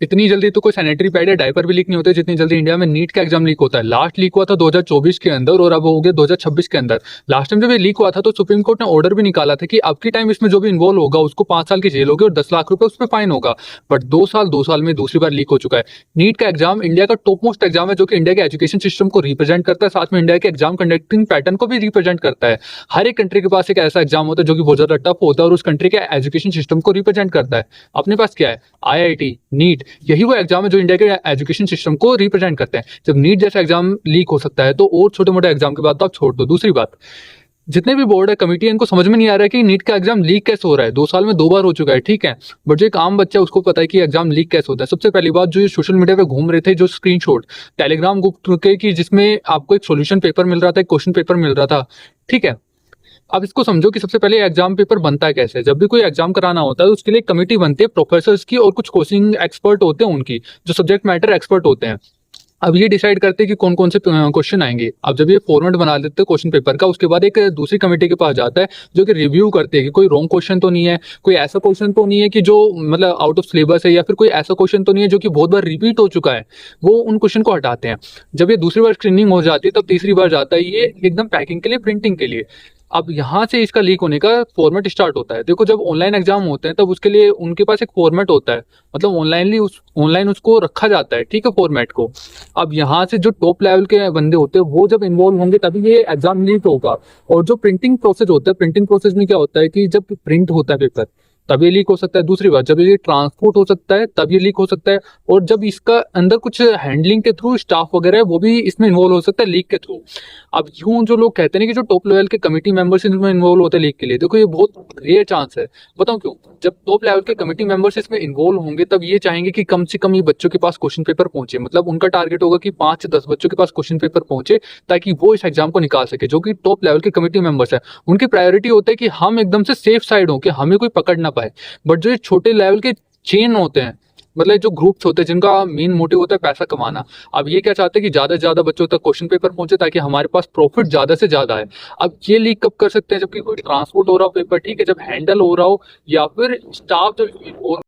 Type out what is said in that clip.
इतनी जल्दी तो कोई सैनिटरी पैड या डायपर भी लीक नहीं होते जितनी जल्दी इंडिया में नीट का एग्जाम लीक होता है। लास्ट लीक हुआ था 2024 के अंदर और अब हो गया 2026 के अंदर। लास्ट टाइम जब ये लीक हुआ था तो सुप्रीम कोर्ट ने ऑर्डर भी निकाला था कि अब की टाइम इसमें जो भी इन्वॉल्व होगा उसको 5 साल की जेल होगी और 10 लाख रुपए उस पर फाइन होगा। बट 2 साल में दूसरी बार लीक हो चुका है। नीट का एग्जाम इंडिया का टॉप मोस्ट एग्जाम है जो कि इंडिया के एजुकेशन सिस्टम को रिप्रेजेंट करता है, साथ में इंडिया के एग्जाम कंडक्टिंग पैटर्न को भी रिप्रेजेंट करता है। हर एक कंट्री के पास एक ऐसा एग्जाम होता है जो कि बहुत ज्यादा टफ होता है और उस कंट्री के एजुकेशन सिस्टम को रिप्रेजेंट करता है। अपने पास क्या है? IIT, नीट, यही वो एग्जाम है जो इंडिया के एजुकेशन सिस्टम को रिप्रेजेंट करते हैं। जब नीट जैसा एग्जाम लीक हो सकता है तो और छोटे मोटे एग्जाम के बाद तो आप छोड़ दो। दूसरी बात, जितने भी बोर्ड है कमिटी है इनको समझ में नहीं आ रहा है कि नीट का एग्जाम लीक कैसे हो रहा है। 2 साल में 2 बार हो चुका है, ठीक है, बट जो एक आम बच्चा है उसको पता है कि एग्जाम लीक कैसे होता है। सबसे पहली बात, जो ये सोशल मीडिया पे घूम रहे थे जो स्क्रीनशॉट टेलीग्राम ग्रुप के कि जिसमें आपको एक सॉल्यूशन पेपर मिल रहा था, एक क्वेश्चन पेपर मिल रहा था, ठीक है। अब इसको समझो कि सबसे पहले एग्जाम पेपर बनता है कैसे। जब भी कोई एग्जाम कराना होता है तो उसके लिए एक कमेटी बनती है प्रोफेसर्स की और कुछ कोचिंग एक्सपर्ट होते हैं उनकी, जो सब्जेक्ट मैटर एक्सपर्ट होते हैं। अब ये डिसाइड करते हैं कि कौन कौन से क्वेश्चन आएंगे। अब जब ये फॉर्मेट बना लेते हैं क्वेश्चन पेपर का, उसके बाद एक दूसरी कमेटी के पास जाता है जो कि रिव्यू करते हैं कि कोई रॉन्ग क्वेश्चन तो नहीं है, कोई ऐसा क्वेश्चन तो नहीं है कि जो मतलब आउट ऑफ सिलेबस है, या फिर कोई ऐसा क्वेश्चन तो नहीं है जो कि बहुत बार रिपीट हो चुका है। वो उन क्वेश्चन को हटाते हैं। जब ये दूसरी बार स्क्रीनिंग हो जाती है तब तीसरी बार जाता है ये एकदम पैकिंग के लिए, प्रिंटिंग के लिए। अब यहाँ से इसका लीक होने का फॉर्मेट स्टार्ट होता है। देखो, जब ऑनलाइन एग्जाम होते हैं तब उसके लिए उनके पास एक फॉर्मेट होता है, मतलब ऑनलाइन उसको रखा जाता है, ठीक है, फॉर्मेट को। अब यहाँ से जो टॉप लेवल के बंदे होते हैं वो जब इन्वॉल्व होंगे तभी ये एग्जाम लीक होगा। और जो प्रिंटिंग प्रोसेस होता है, प्रिंटिंग प्रोसेस में क्या होता है कि जब प्रिंट होता है पेपर तब ये लीक हो सकता है। दूसरी बात, जब ये ट्रांसपोर्ट हो सकता है तब ये लीक हो सकता है। और जब इसका अंदर कुछ हैंडलिंग के थ्रू स्टाफ वगैरह है वो भी इसमें इन्वॉल्व हो सकता है लीक के थ्रू। अब यूं जो लोग कहते हैं कि जो टॉप लेवल के कमेटी मेंबर्स इसमें इन्वॉल्व होते हैं लीक के लिए, देखो ये बहुत रेयर चांस है। बताऊं क्यों? जब टॉप लेवल के कमेटी मेंबर्स इसमें इन्वॉल्व होंगे तब ये चाहेंगे कि कम से कम ये बच्चों के पास क्वेश्चन पेपर पहुंचे। मतलब उनका टारगेट होगा कि 5 से 10 बच्चों के पास क्वेश्चन पेपर पहुंचे ताकि वो इस एग्जाम को निकाल सके। जो कि टॉप लेवल के कमेटी मेंबर्स है उनकी प्रायोरिटी होता है कि हम एकदम से सेफ साइड हो, कि हमें कोई पकड़ ना पाए। बट जो ये छोटे लेवल के चेन होते हैं, मतलब जो ग्रुप्स होते हैं जिनका मेन मोटिव होता है पैसा कमाना, अब ये क्या चाहते हैं कि ज्यादा से ज्यादा बच्चों तक क्वेश्चन पेपर पहुंचे ताकि हमारे पास प्रॉफिट ज्यादा से ज्यादा है। अब ये लीक कब कर सकते हैं? जबकि कोई ट्रांसपोर्ट हो रहा हो पेपर, ठीक है, जब हैंडल हो रहा हो, या फिर स्टाफ जो